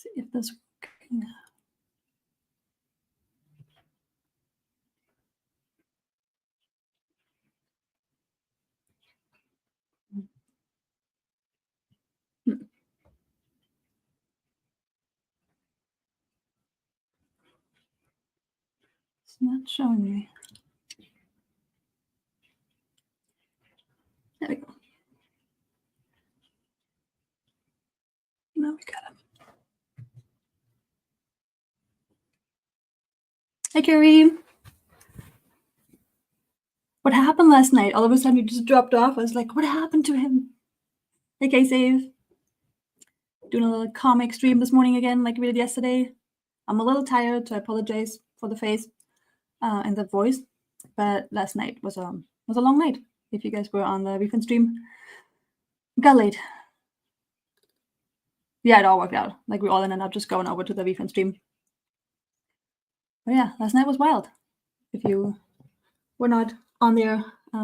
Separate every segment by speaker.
Speaker 1: See if this is working. It's not showing me. There we go. Now we got it. Hi, Carrie. What happened last night? All of a sudden, you just dropped off. I was like, what happened to him? Hey, K-Save. Doing a little comic stream this morning again, like we did yesterday. I'm a little tired, so I apologize for the face and the voice. But last night was a long night. If you guys were on the VeeFriends stream, got late. Yeah, it all worked out. Like we all ended up just going over to the VeeFriends stream. But yeah, last night was wild. If you were not on there,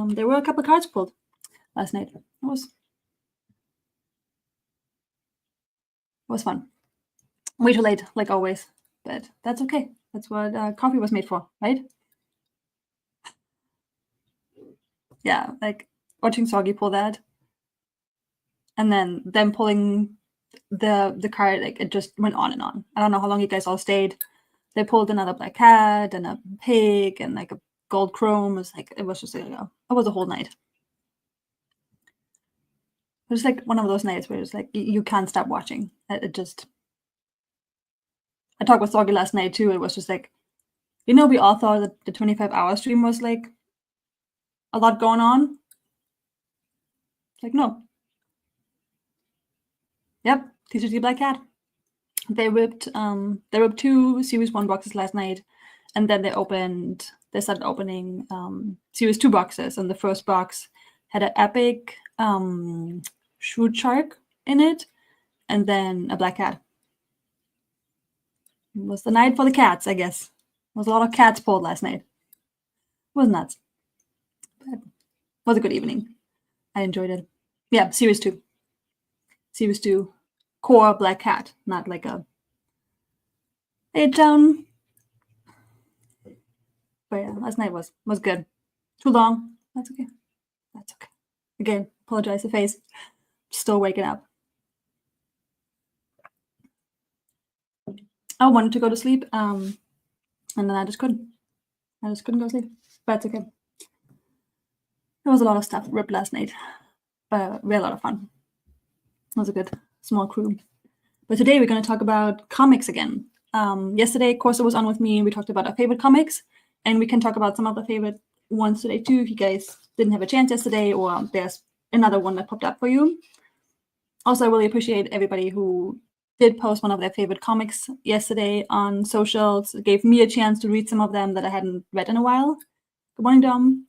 Speaker 1: there were a couple of cards pulled last night. It was fun. Way too late, like always, but that's okay. That's what coffee was made for, right? Yeah, like watching Soggy pull that, and then them pulling the card, like it just went on and on. I don't know how long you guys all stayed. They pulled another black cat and a pig and like a gold chrome. It was just like it was a whole night. It was like one of those nights where it's like you can't stop watching. I talked with Soggy last night too. It was just like, we all thought that the 25-hour stream was like a lot going on. Like, no. Yep, TCG Black Cat. They ripped 2 Series 1 boxes last night, and then they started opening Series 2 boxes, and the first box had an epic shrewd shark in it, and then a black cat. It was the night for the cats, I guess. There was a lot of cats pulled last night. It was nuts. But it was a good evening. I enjoyed it. Yeah, Series 2. Series 2 core black cat, not like a 8-down. But yeah, last night was good. Too long. That's okay. That's okay. Again, apologize the face. Still waking up. I wanted to go to sleep, and then I just couldn't. I just couldn't go to sleep. But it's okay. There was a lot of stuff ripped last night, but we had a lot of fun. It was a good small crew. But today we're going to talk about comics again. Yesterday, Corsa was on with me, and we talked about our favorite comics, and we can talk about some of the favorite ones today too, if you guys didn't have a chance yesterday, or there's another one that popped up for you. Also, I really appreciate everybody who did post one of their favorite comics yesterday on socials. It gave me a chance to read some of them that I hadn't read in a while. Good morning, Dom.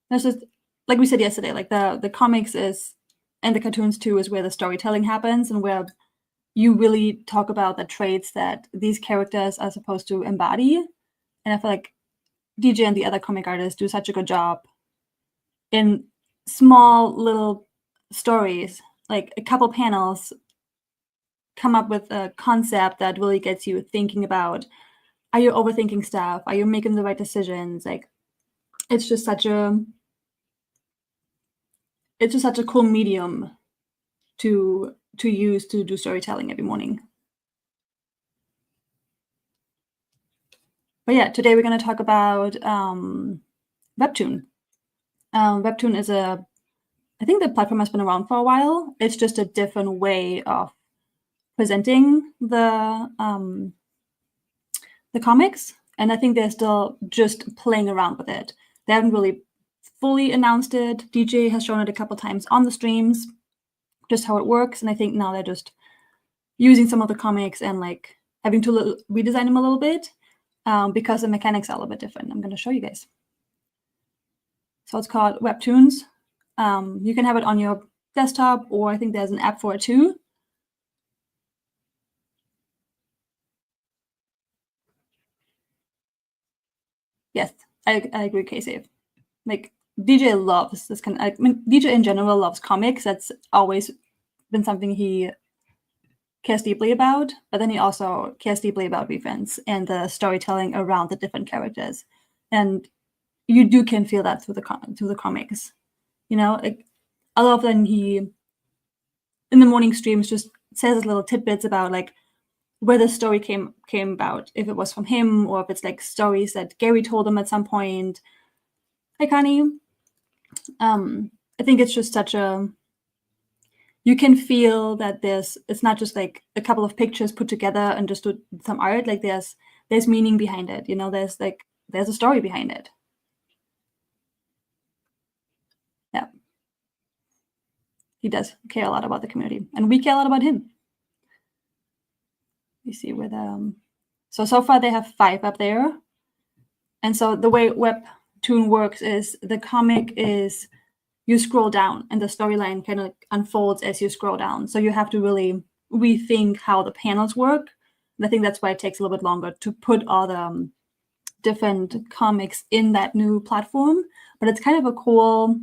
Speaker 1: There's just, like we said yesterday, like the comics is, and the cartoons too, is where the storytelling happens and where you really talk about the traits that these characters are supposed to embody. And I feel like DJ and the other comic artists do such a good job in small little stories, like a couple panels, come up with a concept that really gets you thinking about, are you overthinking stuff? Are you making the right decisions? Like, it's just such a cool medium to use to do storytelling every morning. But yeah, today we're going to talk about WebToon. WebToon is I think the platform has been around for a while. It's just a different way of presenting the comics, and I think they're still just playing around with it. They haven't really fully announced it. DJ has shown it a couple times on the streams, just how it works, and I think now they're just using some of the comics and like having to redesign them a little bit because the mechanics are a little bit different. I'm going to show you guys. So it's called WebToons. You can have it on your desktop, or I think there's an app for it too. Yes, I agree, K-Save. Like, DJ loves this kind of, DJ in general loves comics. That's always been something he cares deeply about, but then he also cares deeply about VeeFriends and the storytelling around the different characters. And you can feel that through the comics. You know, like a lot of them he in the morning streams just says little tidbits about like where the story came about, if it was from him or if it's like stories that Gary told him at some point. Hi, Connie. I think it's just such a, you can feel that it's not just like a couple of pictures put together and just do some art. Like there's meaning behind it. You know, there's a story behind it. Yeah. He does care a lot about the community, and we care a lot about him. You see with so far they have 5 up there. And so the way WebToon works is the comic is you scroll down and the storyline kind of unfolds as you scroll down. So you have to really rethink how the panels work. And I think that's why it takes a little bit longer to put all the different comics in that new platform. But it's kind of a cool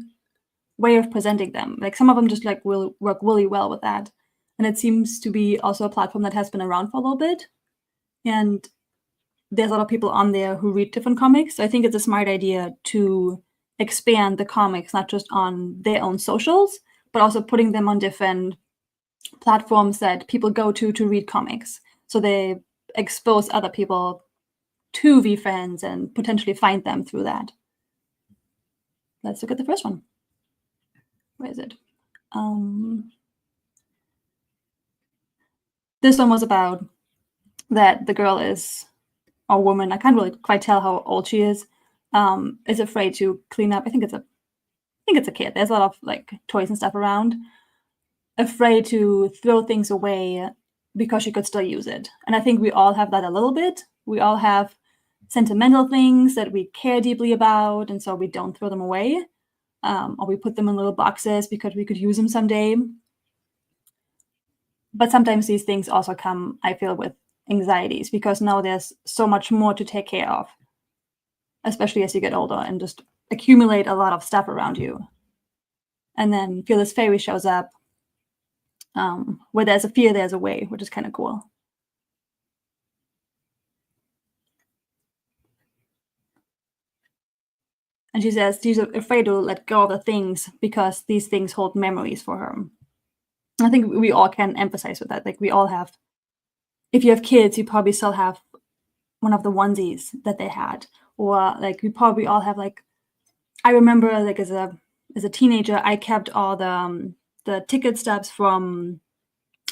Speaker 1: way of presenting them. Like some of them just like will work really well with that. And it seems to be also a platform that has been around for a little bit. And there's a lot of people on there who read different comics. So I think it's a smart idea to expand the comics, not just on their own socials, but also putting them on different platforms that people go to read comics. So they expose other people to VeeFriends and potentially find them through that. Let's look at the first one. Where is it? This one was about that the girl is, or woman, I can't really quite tell how old she is afraid to clean up. I think it's a kid. There's a lot of like toys and stuff around. Afraid to throw things away because she could still use it. And I think we all have that a little bit. We all have sentimental things that we care deeply about, and so we don't throw them away. Or we put them in little boxes because we could use them someday. But sometimes these things also come, I feel, with anxieties because now there's so much more to take care of, especially as you get older and just accumulate a lot of stuff around you. And then feel this fairy shows up. Where there's a fear, there's a way, which is kind of cool. And she says she's afraid to let go of the things because these things hold memories for her. I think we all can empathize with that. Like we all have, if you have kids, you probably still have one of the onesies that they had, or like we probably all have like, I remember like as a teenager, I kept all the ticket stubs from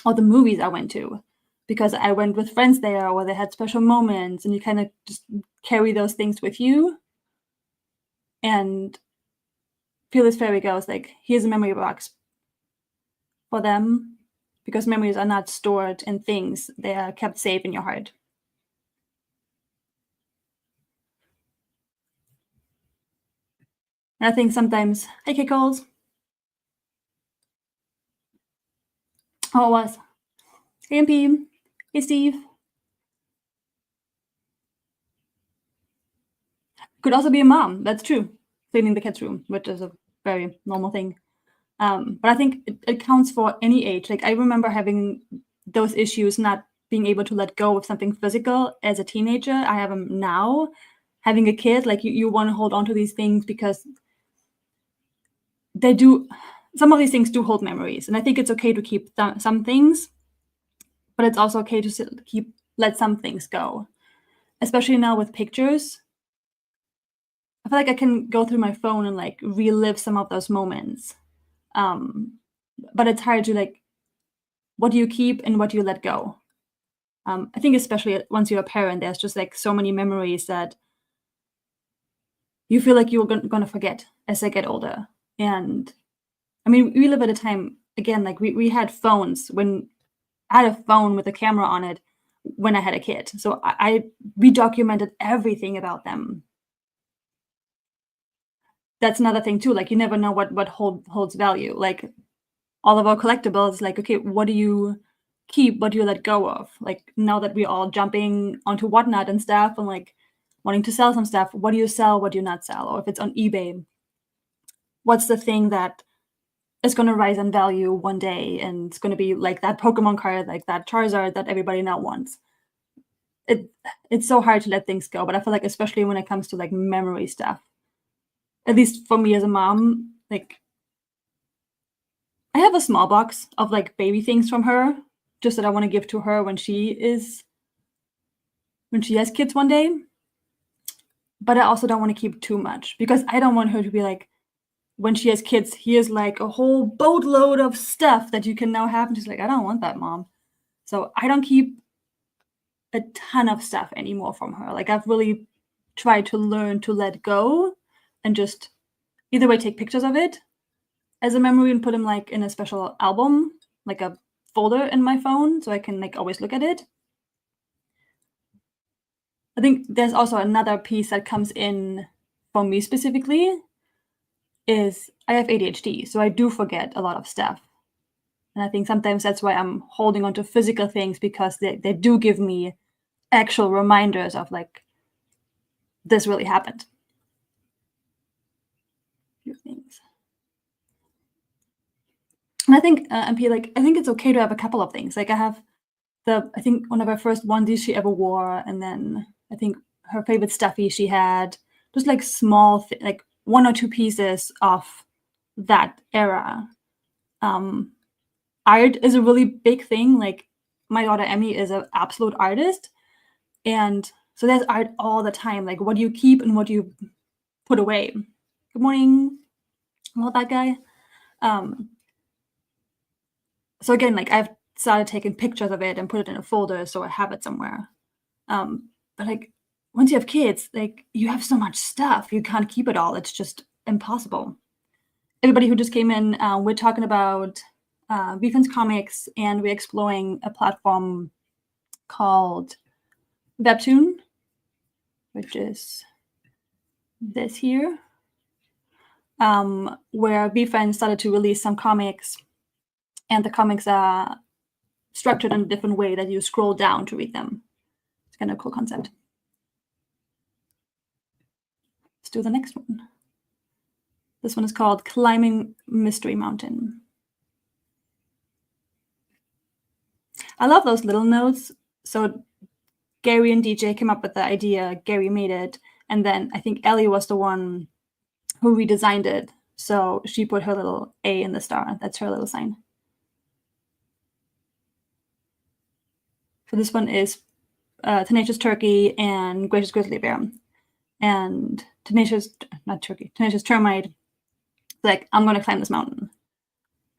Speaker 1: all the movies I went to because I went with friends there or they had special moments, and you kind of just carry those things with you. And Fearless Fairy goes like, here's a memory box for them, because memories are not stored in things. They are kept safe in your heart. And I think sometimes, hey Kickles. Oh, it was. Hey MP. Hey Steve. Could also be a mom, that's true. Cleaning the kids' room, which is a very normal thing. But I think it counts for any age. Like I remember having those issues, not being able to let go of something physical as a teenager. I have them now. Having a kid, like you want to hold on to these things because they do. Some of these things do hold memories, and I think it's okay to keep some things, but it's also okay to let some things go. Especially now with pictures, I feel like I can go through my phone and like relive some of those moments. But it's hard to like, what do you keep and what do you let go? I think especially once you're a parent, there's just like so many memories that you feel like you're going to forget as they get older. And I mean, we live at a time, again, like we had phones when I had a phone with a camera on it when I had a kid. So we documented everything about them. That's another thing too. Like you never know what holds value. Like all of our collectibles, like, okay, what do you keep? What do you let go of? Like now that we're all jumping onto Whatnot and stuff and like wanting to sell some stuff, what do you sell? What do you not sell? Or if it's on eBay, what's the thing that is going to rise in value one day, and it's going to be like that Pokemon card, like that Charizard that everybody now wants. It's so hard to let things go, but I feel like especially when it comes to like memory stuff, at least for me as a mom, like I have a small box of like baby things from her, just that I want to give to her when she has kids one day. But I also don't want to keep too much, because I don't want her to be like, when she has kids, here's like a whole boatload of stuff that you can now have. And she's like, I don't want that, Mom. So I don't keep a ton of stuff anymore from her. Like I've really tried to learn to let go and just either way take pictures of it as a memory and put them like in a special album, like a folder in my phone, so I can like always look at it. I think there's also another piece that comes in for me specifically is I have ADHD, so I do forget a lot of stuff. And I think sometimes that's why I'm holding on to physical things, because they do give me actual reminders of like, this really happened. A few things. And I think, MP, like, I think it's okay to have a couple of things. Like I have I think one of her first onesies she ever wore, and then I think her favorite stuffy she had, just like small, like 1 or 2 pieces of that era. Art is a really big thing. Like my daughter Emmy is an absolute artist, and so there's art all the time. Like what do you keep and what do you put away? Good morning, well, that guy. So again, like I've started taking pictures of it and put it in a folder so I have it somewhere. But like once you have kids, like you have so much stuff, you can't keep it all. It's just impossible. Everybody who just came in, we're talking about VeeFriends comics, and we're exploring a platform called WebToon, which is this here, where VeeFriends started to release some comics, and the comics are structured in a different way that you scroll down to read them. It's kind of a cool concept. Let's do the next one. This one is called Climbing Mystery Mountain. I love those little notes. So Gary and DJ came up with the idea, Gary made it, and then I think Ellie was the one who redesigned it. So she put her little A in the star. That's her little sign. So this one is Tenacious Turkey and Gracious Grizzly Bear. And Tenacious Termite, like, I'm going to climb this mountain.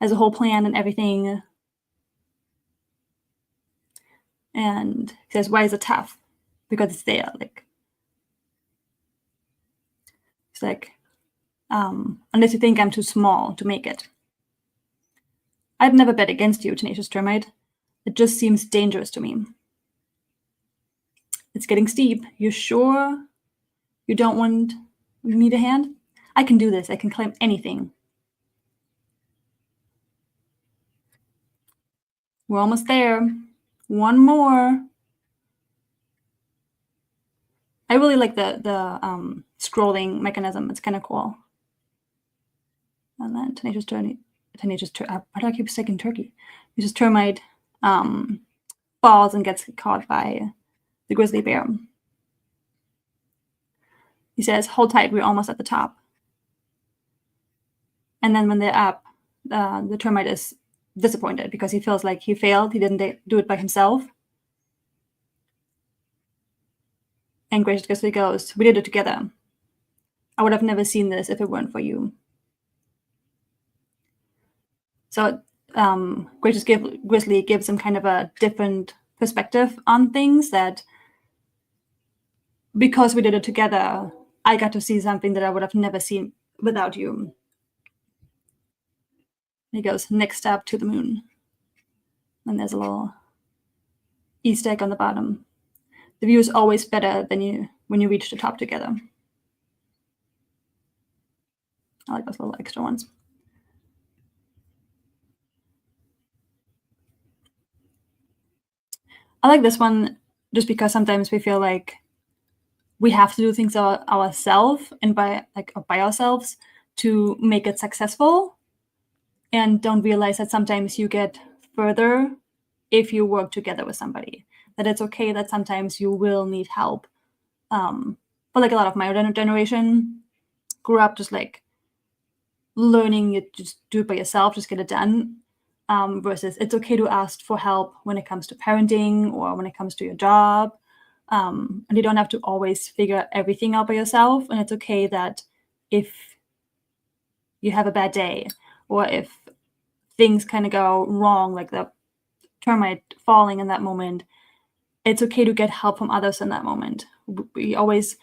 Speaker 1: Has a whole plan and everything. And he says, why is it tough? Because it's there. Like, it's like, unless you think I'm too small to make it. I'd never bet against you, Tenacious Termite. It just seems dangerous to me. It's getting steep. You sure you don't want me to hand? I can do this. I can climb anything. We're almost there. One more. I really like the scrolling mechanism. It's kind of cool. And then why do I keep saying turkey? Tenacious Termite falls and gets caught by the grizzly bear. He says, hold tight, we're almost at the top. And then when they're up, the termite is disappointed because he feels like he failed. He didn't do it by himself. And Gracious Grizzly goes, we did it together. I would have never seen this if it weren't for you. So Gracious Grizzly gives him kind of a different perspective on things, that because we did it together, I got to see something that I would have never seen without you. He goes, next step to the moon. And there's a little Easter egg on the bottom. The view is always better than when you reach the top together. I like those little extra ones. I like this one just because sometimes we feel like we have to do things ourselves and by ourselves to make it successful. and don't realize that sometimes you get further if you work together with somebody. That it's okay that sometimes you will need help. But like a lot of my generation grew up just like learning you just do it by yourself, just get it done. Versus it's okay to ask for help when it comes to parenting or when it comes to your job. And you don't have to always figure everything out by yourself. And it's okay that if you have a bad day or if things kind of go wrong, like the termite falling in that moment, it's okay to get help from others in that moment. We always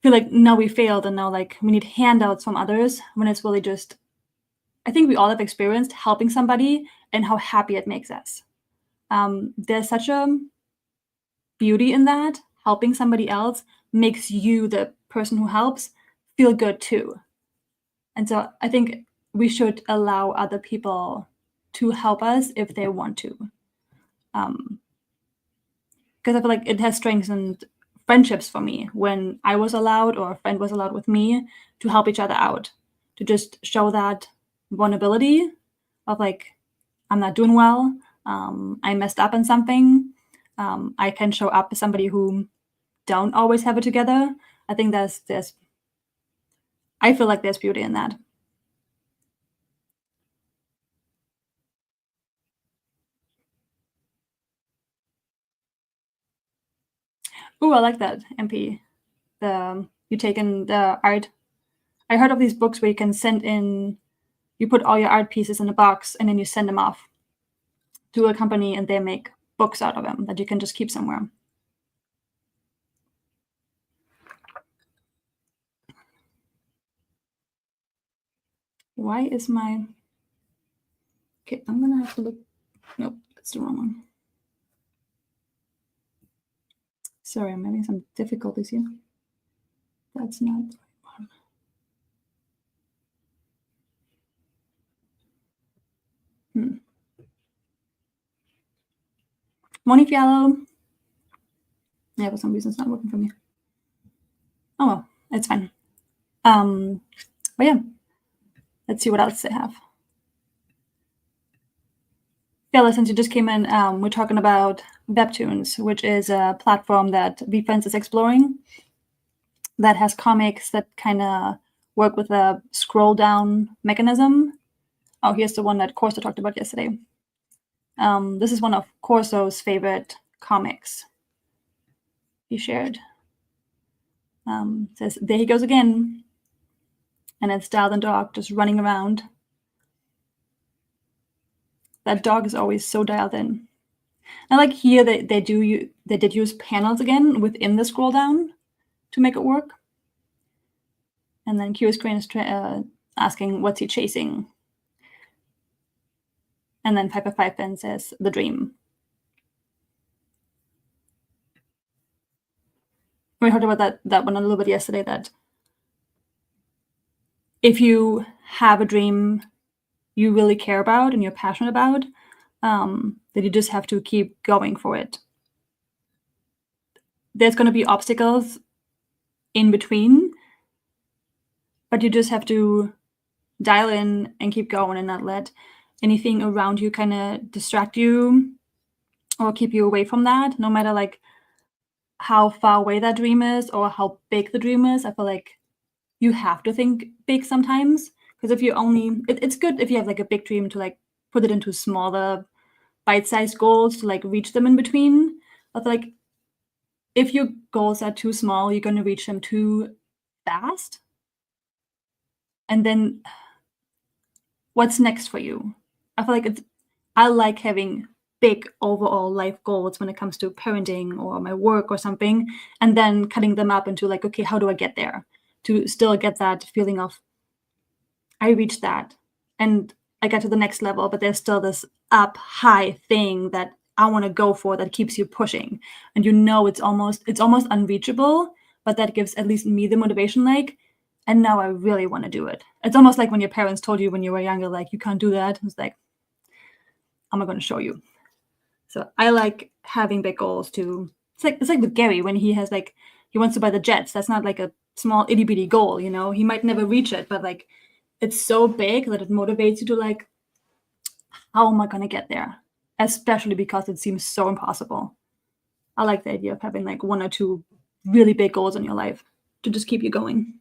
Speaker 1: feel like now we failed and now like we need handouts from others when it's really just, I think we all have experienced helping somebody and how happy it makes us. There's such a beauty in that. Helping somebody else makes you, the person who helps, feel good too. And so I think we should allow other people to help us if they want to. Because I feel like it has strengthened friendships for me when I was allowed or a friend was allowed with me to help each other out, to just show that vulnerability of like, I'm not doing well, I messed up in something, I can show up as somebody who don't always have it together. I think I feel like there's beauty in that. Oh, I like that, MP. You take in the art. I heard of these books where you can send in, you put all your art pieces in a box and then you send them off to a company and they make books out of them that you can just keep somewhere. Why is my, okay, I'm gonna have to look, nope, that's the wrong one. Sorry, I'm having some difficulties here. That's not the right one. Morning, Fialo. Yeah, for some reason it's not working for me. Oh well, it's fine. But yeah, let's see what else they have. Yeah, since you just came in, we're talking about WebToons, which is a platform that VeeFriends is exploring that has comics that kind of work with a scroll down mechanism. Oh, here's the one that Corso talked about yesterday. This is one of Corso's favorite comics he shared. Says, there he goes again. And it's Dal the dog just running around. That dog is always so dialed in. And like here, they did use panels again within the scroll down to make it work. And then Curious Crane is asking, what's he chasing? And then Piper Five Pin says, the dream. We talked about that one a little bit yesterday, that if you have a dream you really care about and you're passionate about, that you just have to keep going for it. There's going to be obstacles in between, but you just have to dial in and keep going and not let anything around you kind of distract you or keep you away from that, no matter like how far away that dream is or how big the dream is. I feel like you have to think big sometimes, because if you only, it's good if you have like a big dream to like put it into smaller bite-sized goals to like reach them in between. I feel like if your goals are too small, you're going to reach them too fast. And then what's next for you? I feel like I like having big overall life goals when it comes to parenting or my work or something, and then cutting them up into like, okay, how do I get there to still get that feeling of I reached that and I got to the next level, but there's still this up high thing that I want to go for that keeps you pushing. And it's almost unreachable, but that gives at least me the motivation, like, and now I really want to do it. It's almost like when your parents told you when you were younger, like, you can't do that. It's like, I'm not going to show you. So I like having big goals too. It's like with Gary when he has like, he wants to buy the jets. That's not like a small itty bitty goal, He might never reach it, but like, it's so big that it motivates you to like, how am I gonna get there? Especially because it seems so impossible. I like the idea of having like 1 or 2 really big goals in your life to just keep you going.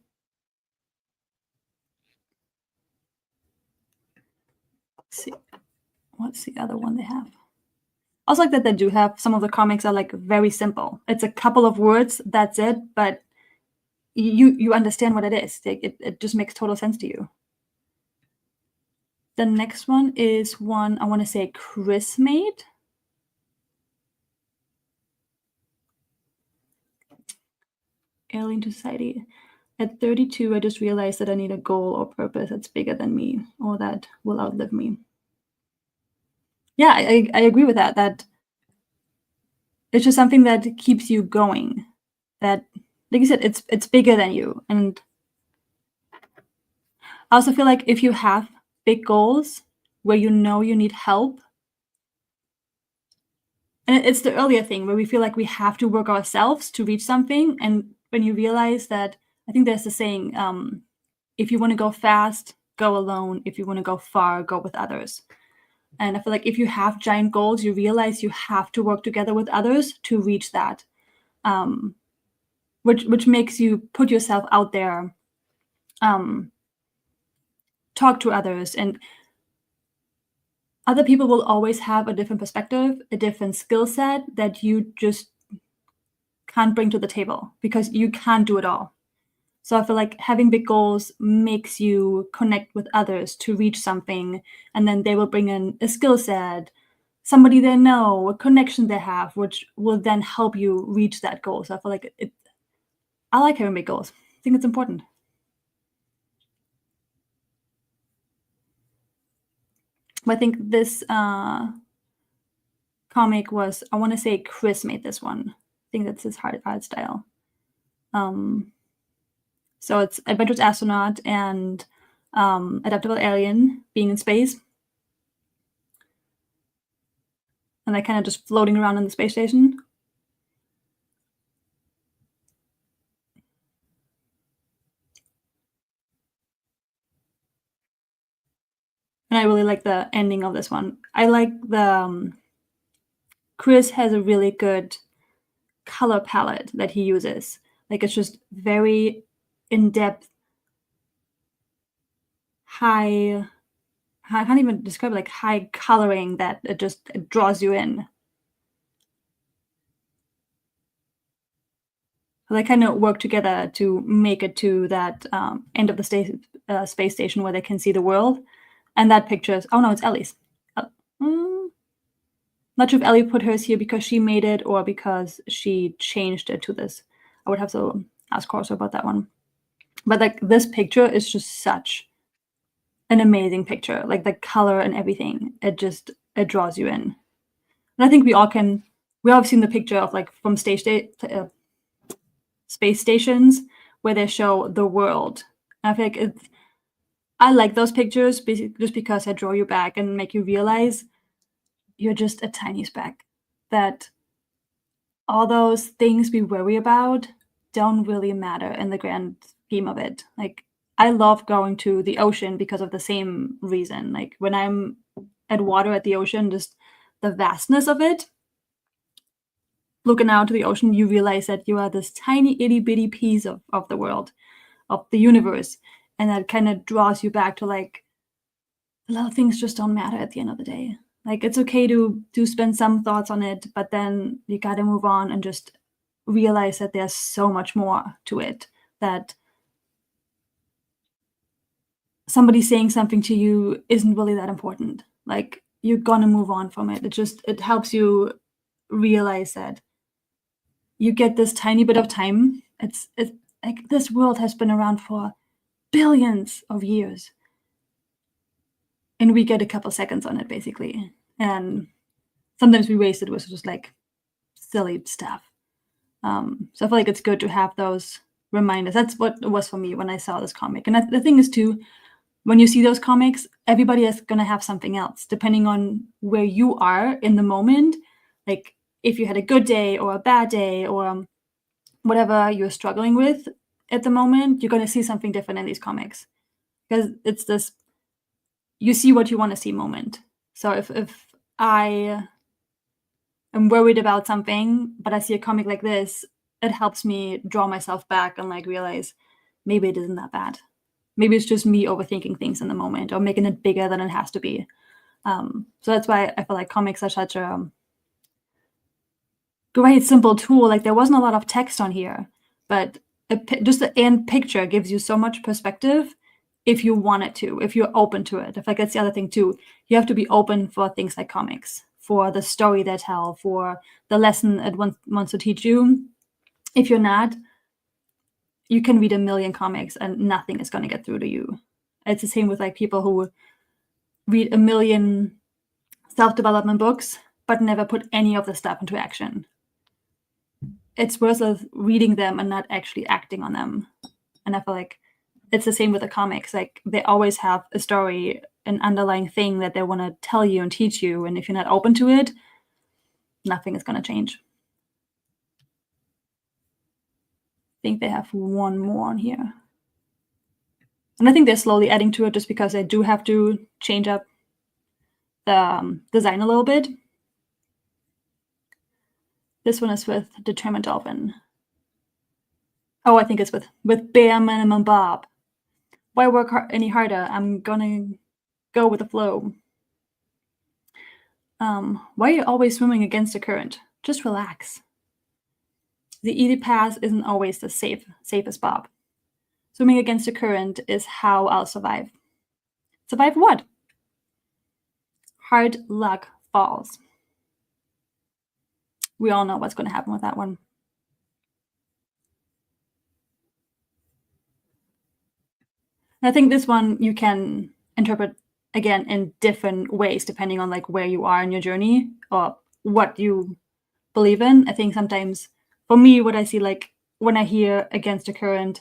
Speaker 1: Let's see, what's the other one they have? I also like that they do have some of the comics are like very simple. It's a couple of words, that's it, but you understand what it is. Like, it just makes total sense to you. The next one is one I want to say Chris made. Alien to Society. At 32, I just realized that I need a goal or purpose that's bigger than me or that will outlive me. Yeah, I agree with that. That it's just something that keeps you going. That, like you said, it's bigger than you. And I also feel like if you have big goals where you know you need help, and it's the earlier thing where we feel like we have to work ourselves to reach something. And when you realize that, I think there's the saying, if you want to go fast, go alone. If you want to go far, go with others. And I feel like if you have giant goals, you realize you have to work together with others to reach that, which makes you put yourself out there, talk to others, and other people will always have a different perspective, a different skill set that you just can't bring to the table because you can't do it all. So I feel like having big goals makes you connect with others to reach something, and then they will bring in a skill set, somebody they know, a connection they have, which will then help you reach that goal. So I feel like I like having big goals. I think it's important. But I think this comic was, I want to say Chris made this one. I think that's his art style. So it's adventurous astronaut and adaptable alien being in space. And they're kind of just floating around in the space station. And I really like the ending of this one. I like the Chris has a really good color palette that he uses. Like it's just very in-depth, high. I can't even describe it, like high coloring that it draws you in. They kind of work together to make it to that end of the space station where they can see the world. And that picture is, oh no, it's Ellie's. Not sure if Ellie put hers here because she made it or because she changed it to this. I would have to ask Corso about that one. But like this picture is just such an amazing picture. Like the color and everything, it draws you in. And I think we all have seen the picture of like from space stations where they show the world. And I feel like I like those pictures just because they draw you back and make you realize you're just a tiny speck. That all those things we worry about don't really matter in the grand scheme of it. Like I love going to the ocean because of the same reason. Like when I'm at water at the ocean, just the vastness of it. Looking out to the ocean, you realize that you are this tiny itty bitty piece of the world, of the universe. And that kind of draws you back to like a lot of things just don't matter at the end of the day. Like it's okay to spend some thoughts on it, but then you got to move on and just realize that there's so much more to it, that somebody saying something to you isn't really that important. Like you're gonna move on from it. It helps you realize that you get this tiny bit of time. It's like this world has been around for billions of years, and we get a couple seconds on it basically. And sometimes we waste it with just like silly stuff. So I feel like it's good to have those reminders. That's what it was for me when I saw this comic. And the thing is too, when you see those comics, everybody is going to have something else depending on where you are in the moment. Like if you had a good day or a bad day or whatever you're struggling with at the moment, you're going to see something different in these comics. because it's this you see what you want to see moment. So if I am worried about something, but I see a comic like this, it helps me draw myself back and like realize maybe it isn't that bad. Maybe it's just me overthinking things in the moment or making it bigger than it has to be. So that's why I feel like comics are such a great simple tool. Like there wasn't a lot of text on here, but just the end picture gives you so much perspective if you want it to, if you're open to it. If like that's the other thing too, you have to be open for things like comics, for the story they tell, for the lesson it wants to teach you. If you're not, you can read a million comics and nothing is going to get through to you. It's the same with like people who read a million self-development books but never put any of the stuff into action. It's worth reading them and not actually acting on them. And I feel like it's the same with the comics. Like they always have a story, an underlying thing that they want to tell you and teach you. And if you're not open to it, nothing is going to change. I think they have one more on here. And I think they're slowly adding to it just because they do have to change up the design a little bit. This one is with Determined Dolphin. Oh, I think it's with Bare Minimum Bob. Why work any harder? I'm gonna go with the flow. Why are you always swimming against the current? Just relax. The easy path isn't always the safest, Bob. Swimming against the current is how I'll survive. Survive what? Hard luck falls. We all know what's going to happen with that one. And I think this one you can interpret again in different ways depending on like where you are in your journey or what you believe in. I think sometimes for me, what I see like when I hear against the current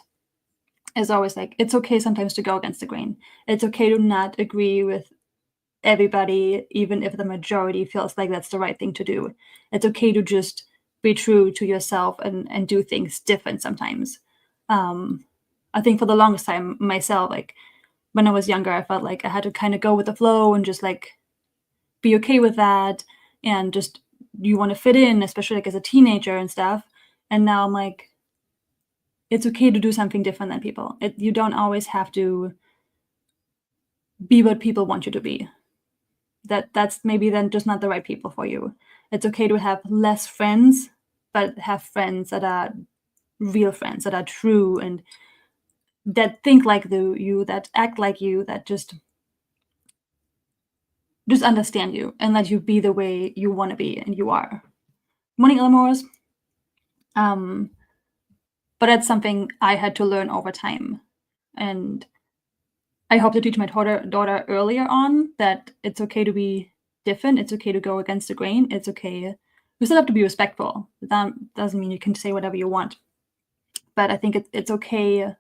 Speaker 1: is always like it's okay sometimes to go against the grain. It's okay to not agree with everybody, even if the majority feels like that's the right thing to do. It's okay to just be true to yourself and do things different sometimes. I think for the longest time myself, like when I was younger, I felt like I had to kind of go with the flow and just like be okay with that. And just you want to fit in, especially like as a teenager and stuff. And now I'm like, it's okay to do something different than people. You don't always have to be what people want you to be. That's maybe then just not the right people for you. It's okay to have less friends, but have friends that are real friends, that are true and that think like you, that act like you, that just understand you and let you be the way you want to be and you are. Morning, Elmores. But that's something I had to learn over time. And I hope to teach my daughter earlier on that it's okay to be different. It's okay to go against the grain. It's okay. You still have to be respectful. That doesn't mean you can say whatever you want. But I think it's okay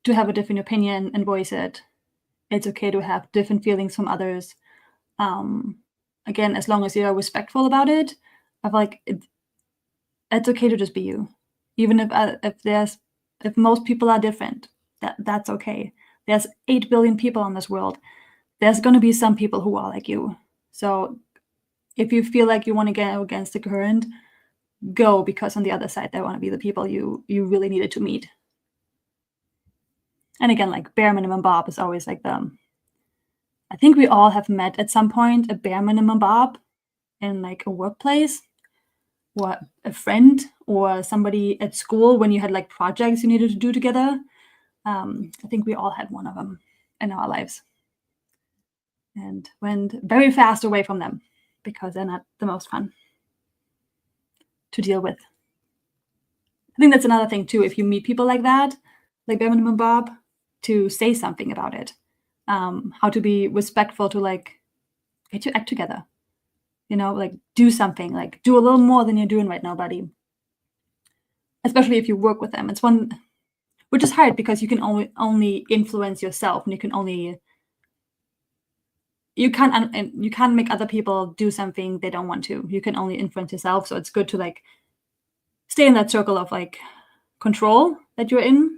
Speaker 1: to have a different opinion and voice it. It's okay to have different feelings from others. Again, as long as you're respectful about it, I feel like it's okay to just be you. Even if most people are different, that's okay. There's 8 billion people on this world. There's going to be some people who are like you. So if you feel like you want to go against the current, go, because on the other side, there want to be the people you really needed to meet. And again, like bare minimum Bob is always like I think we all have met at some point a bare minimum Bob in like a workplace or a friend or somebody at school when you had like projects you needed to do together. I think we all had one of them in our lives and went very fast away from them because they're not the most fun to deal with. I think that's another thing too. If you meet people like that, like bare minimum Bob, to say something about it, how to be respectful, to like get your act together, like do something, like do a little more than you're doing right now, buddy. Especially if you work with them. It's one, which is hard because you can only influence yourself, and you can't make other people do something they don't want to. You can only influence yourself. So it's good to like stay in that circle of like control that you're in.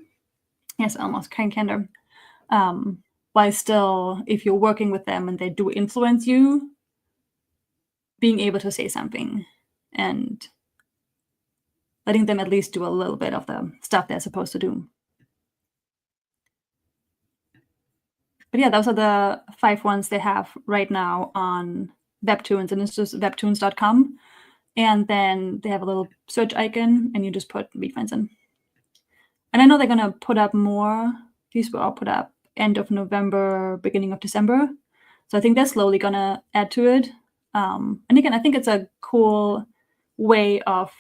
Speaker 1: Yes, almost kind candor. while still, if you're working with them and they do influence you, being able to say something and letting them at least do a little bit of the stuff they're supposed to do. But yeah, those are the 5 ones they have right now on WebToons, and it's just webtoons.com. And then they have a little search icon, and you just put VeeFriends in. And I know they're gonna put up more. These were all put up end of November, beginning of December. So I think they're slowly gonna add to it. And again, I think it's a cool way of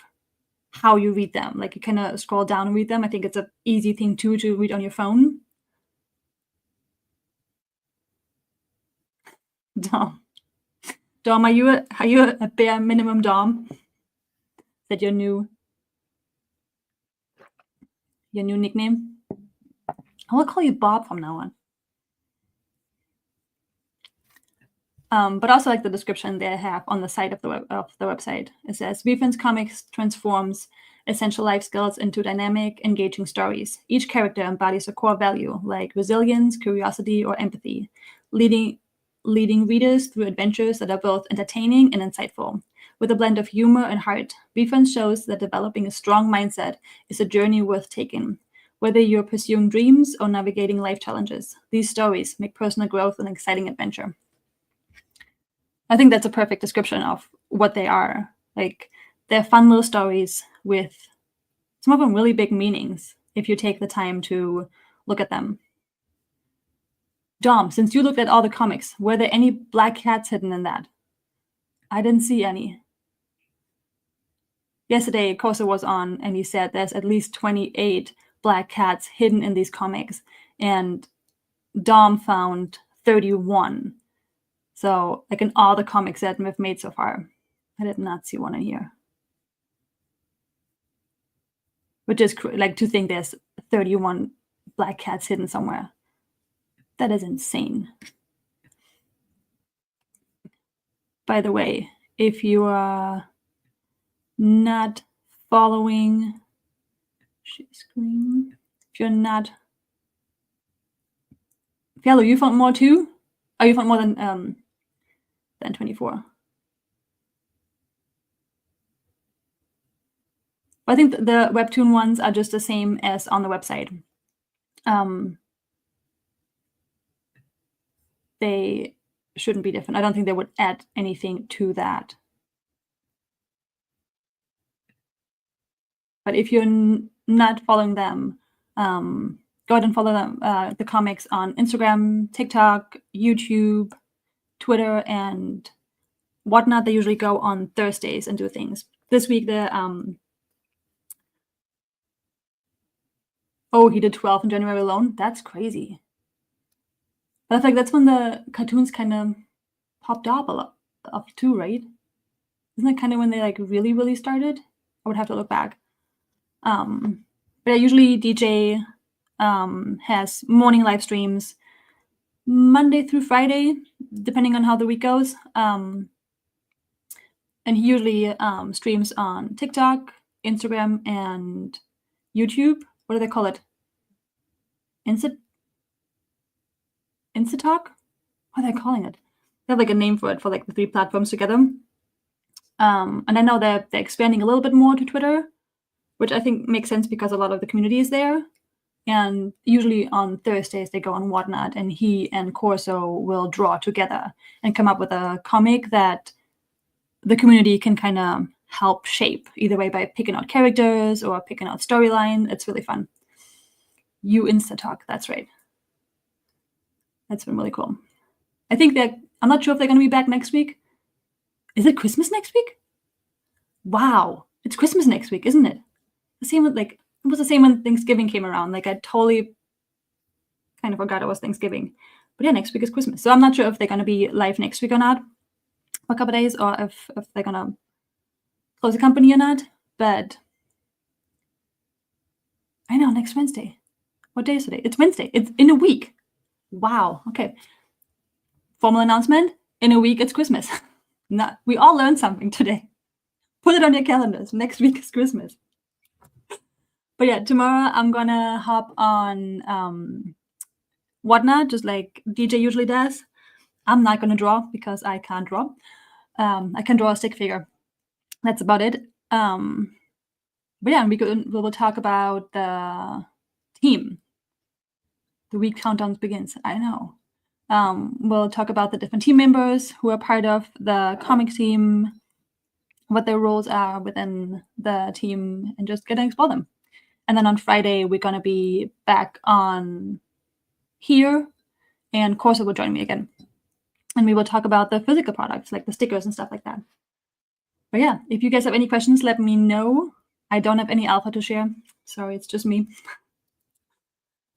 Speaker 1: how you read them. Like, you kind of scroll down and read them. I think it's an easy thing too to read on your phone. Dom, are you a bare minimum Dom? Is that your new nickname? I will call you Bob from now on. But also, like, the description they have on the side of the website. It says, VeeFriends Comics transforms essential life skills into dynamic, engaging stories. Each character embodies a core value like resilience, curiosity, or empathy, leading readers through adventures that are both entertaining and insightful. With a blend of humor and heart, VeeFriends shows that developing a strong mindset is a journey worth taking. Whether you're pursuing dreams or navigating life challenges, these stories make personal growth an exciting adventure. I think that's a perfect description of what they are. Like, they're fun little stories with some of them really big meanings if you take the time to look at them. Dom, since you looked at all the comics, were there any black cats hidden in that? I didn't see any. Yesterday, Kosa was on, and he said there's at least 28 black cats hidden in these comics, and Dom found 31. So, like, in all the comics that we've made so far, I did not see one in here. Which is like, to think there's 31 black cats hidden somewhere. That is insane. By the way, if you are not following screen, if you're not, Fialo, you found more too? Oh, you found more than 24. I think the WebToon ones are just the same as on the website. They shouldn't be different. I don't think they would add anything to that. But if you're not following them, go ahead and follow them, the comics on Instagram, TikTok, YouTube, Twitter, and whatnot. They usually go on Thursdays and do things. This week, he did 12 in January alone. That's crazy. But I feel like that's when the cartoons kind of popped up a lot too, right? Isn't that kind of when they, like, really, really started? I would have to look back. But yeah, usually DJ has morning live streams Monday through Friday, depending on how the week goes. And he usually streams on TikTok, Instagram, and YouTube. What do they call it? Instatalk? What are they calling it? They have, like, a name for it, for, like, the 3 platforms together. And I know they're expanding a little bit more to Twitter, which I think makes sense because a lot of the community is there. And usually on Thursdays, they go on Whatnot, and he and Corso will draw together and come up with a comic that the community can kind of help shape, either way, by picking out characters or picking out storyline. It's really fun. You Instatalk, that's right. That's been really cool. I think I'm not sure if they're going to be back next week. Is it Christmas next week? Wow, it's Christmas next week, isn't it? The same with, like, it was the same when Thanksgiving came around. Like, I totally kind of forgot it was Thanksgiving. But yeah, next week is Christmas. So I'm not sure if they're going to be live next week or not for a couple of days, or if they're going to close the company or not. But I know, next Wednesday. What day is today? It's Wednesday. It's in a week. Wow. Okay. Formal announcement. In a week, it's Christmas. We all learned something today. Put it on your calendars. Next week is Christmas. But yeah, tomorrow I'm gonna hop on whatnot, just like DJ usually does. I'm not going to draw because I can't draw. I can draw a stick figure. That's about it. But yeah, we will talk about the team. The week countdown begins. I know. We'll talk about the different team members who are part of the comic team, what their roles are within the team, and just get to explore them. And then on Friday, we're going to be back on here, and Corsa will join me again. And we will talk about the physical products, like the stickers and stuff like that. But yeah, if you guys have any questions, let me know. I don't have any alpha to share. Sorry, it's just me.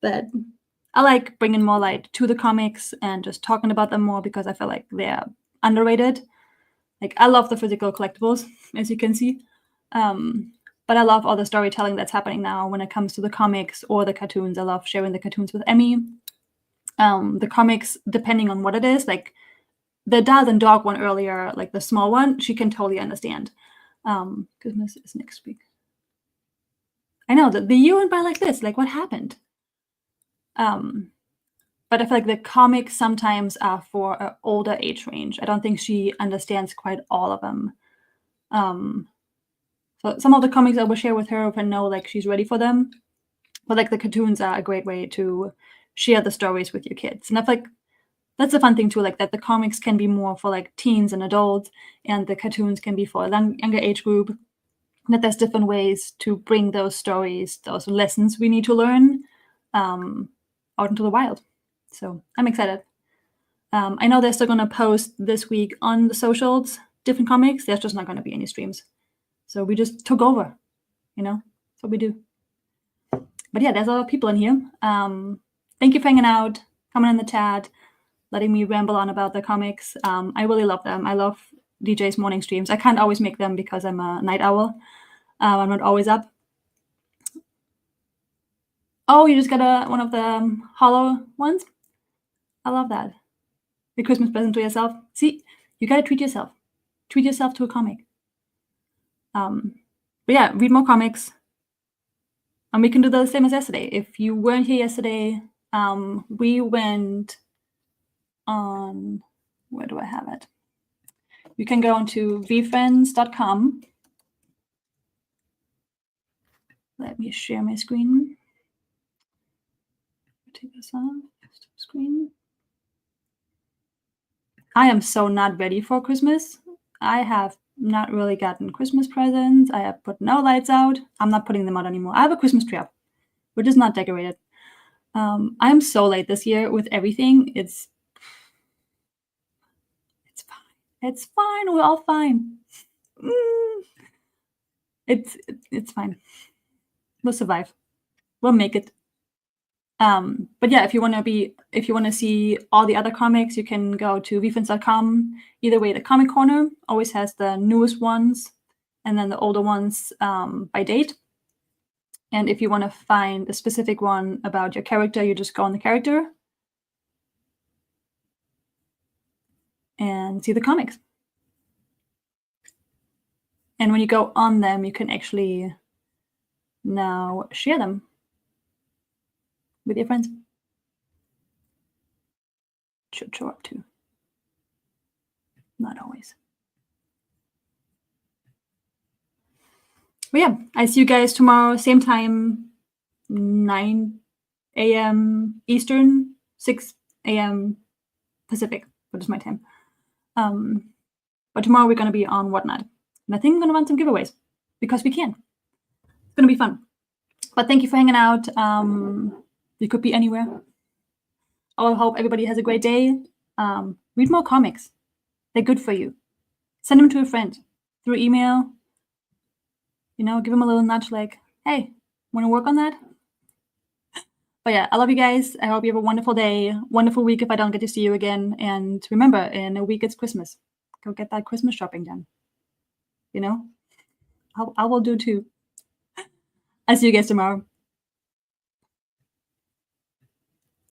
Speaker 1: But I like bringing more light to the comics and just talking about them more because I feel like they're underrated. Like, I love the physical collectibles, as you can see. But I love all the storytelling that's happening now when it comes to the comics or the cartoons. I love sharing the cartoons with Emmy. The comics, depending on what it is, like the dad and dog one earlier, like the small one, she can totally understand. Goodness, is next week. I know that the year went by like this. Like, what happened? But I feel like the comics sometimes are for an older age range. I don't think she understands quite all of them. So some of the comics I will share with her if I know like she's ready for them. But like the cartoons are a great way to share the stories with your kids. And I feel like that's a fun thing too, like that the comics can be more for like teens and adults, and the cartoons can be for a younger age group. That there's different ways to bring those stories, those lessons we need to learn, out into the wild. So I'm excited. I know they're still going to post this week on the socials, different comics. There's just not going to be any streams. So we just took over, that's what we do. But yeah, there's a lot of people in here. Thank you for hanging out, coming in the chat, letting me ramble on about the comics. I really love them. I love DJ's morning streams. I can't always make them because I'm a night owl. I'm not always up. Oh, you just got one of the hollow ones? I love that. The Christmas present to yourself. See, you got to treat yourself. Treat yourself to a comic. But yeah, read more comics. And we can do the same as yesterday. If you weren't here yesterday, we went on, where do I have it? You can go on to VeeFriends.com. Let me share my screen. Take this off. Screen. I am so not ready for Christmas. I have not really gotten Christmas presents. I have put no lights out. I'm not putting them out anymore. I have a Christmas tree up, which is not decorated. I'm so late this year with everything. It's fine. It's fine. We're all fine. It's fine. We'll survive. We'll make it. But yeah, if you want to see all the other comics, you can go to VeeFriends.com. Either way, the comic corner always has the newest ones and then the older ones by date. And if you want to find a specific one about your character, you just go on the character and see the comics. And when you go on them, you can actually now share them with your friends. Should show up too. Not always. But yeah, I see you guys tomorrow, same time, 9 a.m. Eastern, 6 a.m. Pacific, which is my time. But tomorrow we're going to be on Whatnot. And I think I'm going to run some giveaways because we can. It's going to be fun. But thank you for hanging out. You could be anywhere. I hope everybody has a great day. Read more comics. They're good for you. Send them to a friend through email. Give them a little nudge like, hey, want to work on that? But yeah, I love you guys. I hope you have a wonderful day, wonderful week if I don't get to see you again. And remember, in a week it's Christmas. Go get that Christmas shopping done. I will do too. I'll see you guys tomorrow.